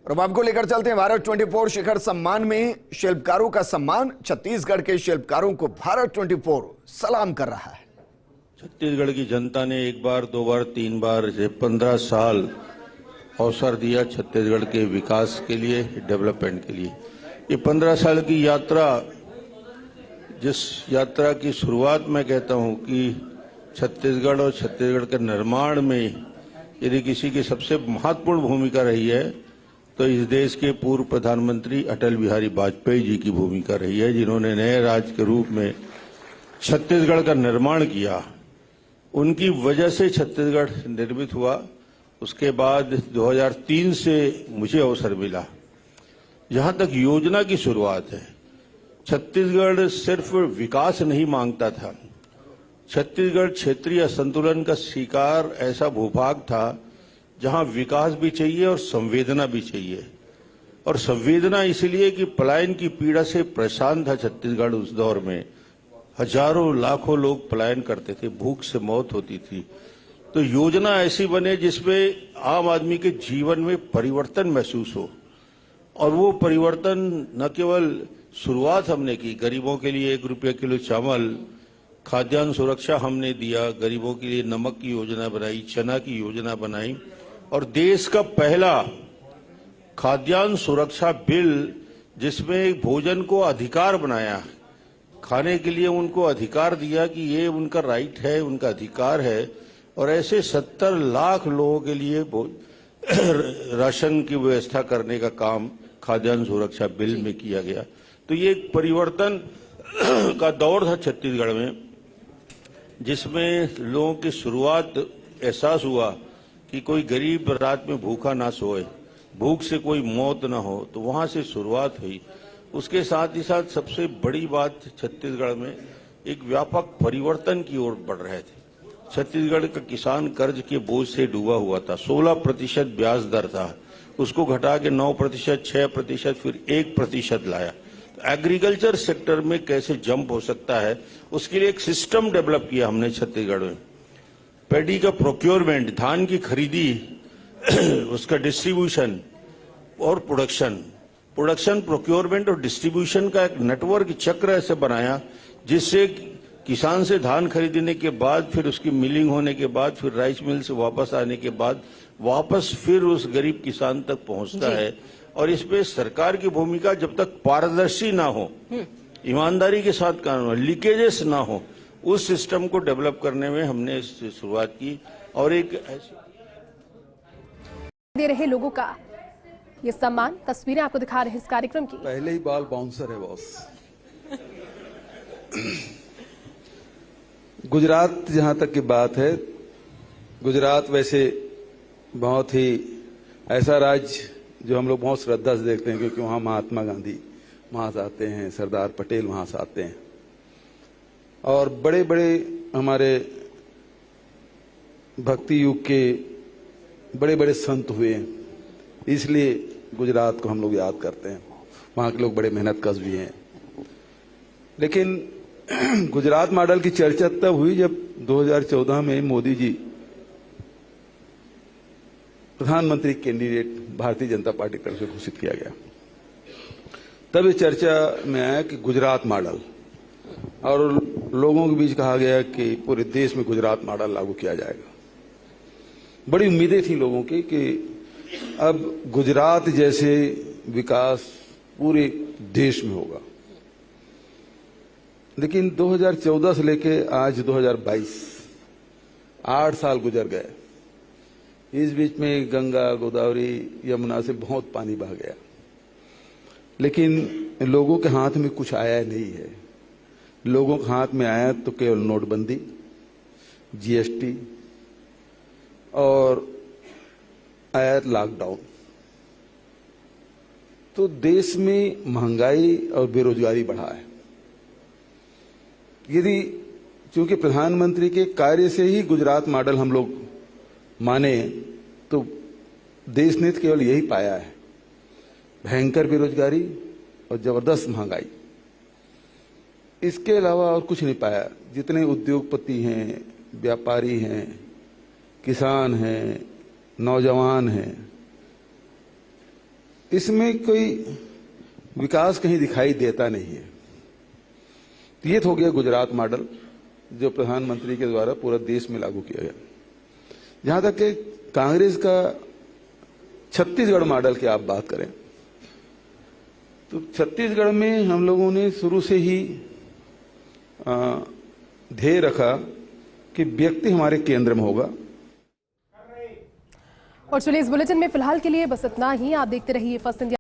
और अब आपको लेकर चलते हैं भारत 24 शिखर सम्मान में शिल्पकारों का सम्मान। छत्तीसगढ़ के शिल्पकारों को भारत 24 सलाम कर रहा है। छत्तीसगढ़ की जनता ने एक बार, दो बार, तीन बार 15 साल अवसर दिया छत्तीसगढ़ के विकास के लिए, डेवलपमेंट के लिए। ये 15 साल की यात्रा, जिस यात्रा की शुरुआत मैं कहता हूं कि छत्तीसगढ़ और छत्तीसगढ़ के निर्माण में यदि किसी की सबसे महत्वपूर्ण भूमिका रही है तो इस देश के पूर्व प्रधानमंत्री अटल बिहारी वाजपेयी जी की भूमिका रही है, जिन्होंने नए राज्य के रूप में छत्तीसगढ़ का निर्माण किया। उनकी वजह से छत्तीसगढ़ निर्मित हुआ। उसके बाद 2003 से मुझे अवसर मिला। जहां तक योजना की शुरुआत है, छत्तीसगढ़ सिर्फ विकास नहीं मांगता था। छत्तीसगढ़ क्षेत्रीय असंतुलन का शिकार ऐसा भूभाग था जहां विकास भी चाहिए और संवेदना भी चाहिए। और संवेदना इसलिए कि पलायन की पीड़ा से परेशान था छत्तीसगढ़। उस दौर में हजारों लाखों लोग पलायन करते थे, भूख से मौत होती थी। तो योजना ऐसी बने जिसमें आम आदमी के जीवन में परिवर्तन महसूस हो। और वो परिवर्तन न केवल शुरुआत हमने की, गरीबों के लिए 1 रुपया किलो चावल, खाद्यान्न सुरक्षा हमने दिया, गरीबों के लिए नमक की योजना बनाई, चना की योजना बनाई, और देश का पहला खाद्यान्न सुरक्षा बिल जिसमें भोजन को अधिकार बनाया, खाने के लिए उनको अधिकार दिया कि ये उनका राइट है, उनका अधिकार है। और ऐसे 70 लाख लोगों के लिए राशन की व्यवस्था करने का काम खाद्यान्न सुरक्षा बिल में किया गया। तो ये एक परिवर्तन का दौर था छत्तीसगढ़ में, जिसमें लोगों की शुरुआत एहसास हुआ कि कोई गरीब रात में भूखा ना सोए, भूख से कोई मौत ना हो। तो वहां से शुरुआत हुई। उसके साथ ही साथ सबसे बड़ी बात, छत्तीसगढ़ में एक व्यापक परिवर्तन की ओर बढ़ रहे थे। छत्तीसगढ़ का किसान कर्ज के बोझ से डूबा हुआ था। 16% ब्याज दर था, उसको घटा के 9%, 6%, फिर 1% लाया। एग्रीकल्चर सेक्टर में कैसे जंप हो सकता है, उसके लिए एक सिस्टम डेवलप किया हमने छत्तीसगढ़ में। पैडी का प्रोक्योरमेंट, धान की खरीदी, उसका डिस्ट्रीब्यूशन और प्रोडक्शन, प्रोक्योरमेंट और डिस्ट्रीब्यूशन का एक नेटवर्क चक्र ऐसे बनाया जिससे किसान से धान खरीदने के बाद, फिर उसकी मिलिंग होने के बाद, फिर राइस मिल से वापस आने के बाद वापस फिर उस गरीब किसान तक पहुंचता है। और इसमें सरकार की भूमिका जब तक पारदर्शी ना हो, ईमानदारी के साथ काम हो, लीकेजेस ना हो, उस सिस्टम को डेवलप करने में हमने शुरुआत की। और एक ऐसी दे रहे लोगों का ये सम्मान, तस्वीरें आपको दिखा रहे हैं इस कार्यक्रम की। पहले ही बाल बाउंसर है बॉस। गुजरात जहां तक की बात है, गुजरात वैसे बहुत ही ऐसा राज्य जो हम लोग बहुत श्रद्धा से देखते हैं, क्योंकि वहां महात्मा गांधी वहां से आते हैं, सरदार पटेल वहां से आते हैं, और बड़े बड़े हमारे भक्ति युग के बड़े बड़े संत हुए हैं। इसलिए गुजरात को हम लोग याद करते हैं। वहां के लोग बड़े मेहनतकश भी हैं। लेकिन गुजरात मॉडल की चर्चा तब हुई जब 2014 में मोदी जी प्रधानमंत्री कैंडिडेट भारतीय जनता पार्टी की तरफ से घोषित किया गया। तब ये चर्चा में आया कि गुजरात मॉडल, और लोगों के बीच कहा गया कि पूरे देश में गुजरात मॉडल लागू किया जाएगा। बड़ी उम्मीदें थी लोगों की कि अब गुजरात जैसे विकास पूरे देश में होगा। लेकिन 2014 से लेके आज 2022 8 साल गुजर गए। इस बीच में गंगा, गोदावरी, यमुना से बहुत पानी बह गया, लेकिन लोगों के हाथ में कुछ आया नहीं है। लोगों के हाथ में आया तो केवल नोटबंदी, जीएसटी और आया लॉकडाउन। तो देश में महंगाई और बेरोजगारी बढ़ा है। यदि क्योंकि प्रधानमंत्री के कार्य से ही गुजरात मॉडल हम लोग माने, तो देश ने तो केवल यही पाया है, भयंकर बेरोजगारी और जबरदस्त महंगाई। इसके अलावा और कुछ नहीं पाया। जितने उद्योगपति हैं, व्यापारी हैं, किसान हैं, नौजवान हैं, इसमें कोई विकास कहीं दिखाई देता नहीं है। ये तो हो गया गुजरात मॉडल, जो प्रधानमंत्री के द्वारा पूरा देश में लागू किया गया। जहां तक कि कांग्रेस का छत्तीसगढ़ मॉडल की आप बात करें, तो छत्तीसगढ़ में हम लोगों ने शुरू से ही ध्येय रखा कि व्यक्ति हमारे केंद्र में होगा। और चलिए इस बुलेटिन में फिलहाल के लिए बस इतना ही। आप देखते रहिए फर्स्ट इंडिया।